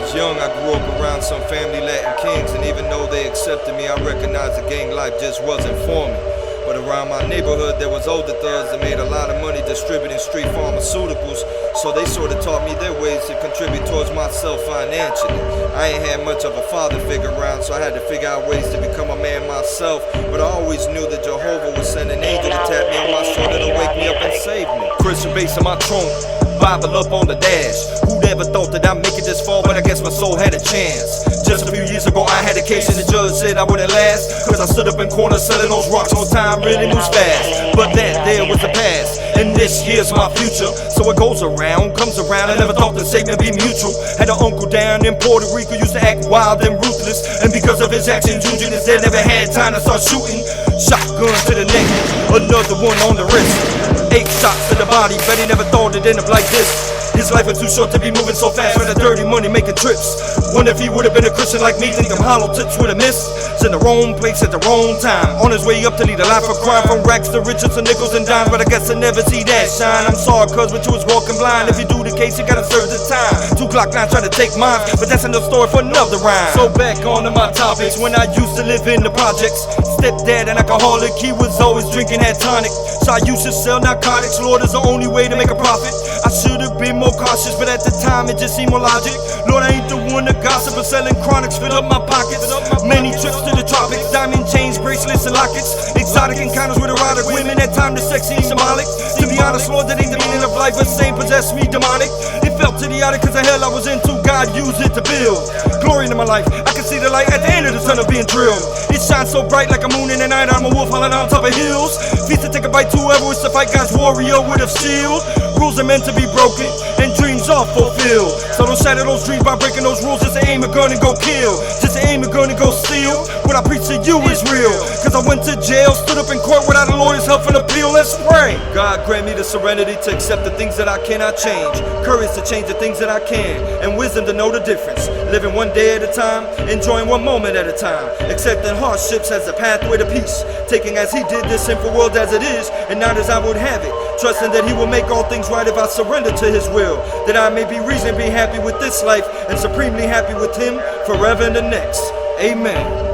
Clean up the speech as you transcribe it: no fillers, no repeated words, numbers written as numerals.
was young, I grew up around some family Latin kings, and even though they accepted me, I recognized the gang life just wasn't for me. But around my neighborhood, there was older thugs that made a lot of money distributing street pharmaceuticals, so they sort of taught me their ways to contribute towards myself financially. I ain't had much of a father figure around, so I had to figure out ways to become a man myself, but I always knew that Jehovah would send an angel to tap me on my shoulder to wake me up and save me. Christian base on my trunk, Bible up on the dash. Who'd ever thought that I'd make it this far, but I guess my soul had a chance. Just a few years ago I had a case and the judge said I wouldn't last, cause I stood up in corners selling those rocks on time really moves fast. But that there was the past, and this year's my future. So it goes around, comes around. I never thought the statement be mutual. Had an uncle down in Puerto Rico, used to act wild and ruthless, and because of his actions, Juju instead never had time to start shooting. Shotgun to the neck, another one on the wrist. 8 shots to the body, bet he never thought it'd end up like this. His life was too short to be moving so fast with the dirty money making trips. Wonder if he would've been a Christian like me, think them hollow tips would've missed. It's in the wrong place at the wrong time, on his way up to lead a life of crime, from racks to riches to nickels and dimes, but I guess I never see that shine. I'm sorry cuz, but you was walking blind. If you do the case, you gotta serve the time. 2 Glock 9 trying to take mine, but that's another story for another rhyme. So back onto my topics, when I used to live in the projects, stepdad an alcoholic, he was always drinking that tonic. So I used to sell narcotics, Lord is the only way to make a profit. I should've been more cautious, but at the time it just seemed more logic. Lord, I ain't the one to gossip, but selling chronics fill up my pockets. Many trips to the tropics, diamond chains, bracelets and lockets, exotic encounters with erotic women, at times the sexy and symbolic. To be honest, Lord, that ain't the meaning of life, but same possessed me demonic. It felt idiotic cause the hell I was into, God used it to build glory into my life. I can see the light at the end of the tunnel being drilled. It shines so bright like a moon in the night. I'm a wolf howling on top of hills, feast to take a bite to whoever wishes to fight God's warrior with a shield. Rules are meant to be broken and dreams are fulfilled, so don't shatter those dreams by breaking those rules. Just aim a gun and go kill, just aim a gun and go steal. What I preach to you is real, cause I went to jail, stood up in court without a lawyer's help and appeal. Let's pray. God grant me the serenity to accept the things that I cannot change, courage to change the things that I can, and wisdom to know the difference. Living one day at a time, enjoying one moment at a time, accepting hardships as a pathway to peace, taking as he did this sinful world as it is, and not as I would have it, trusting that he will make all things right if I surrender to his will, that I may be reasonably happy with this life and supremely happy with him forever in the next. Amen.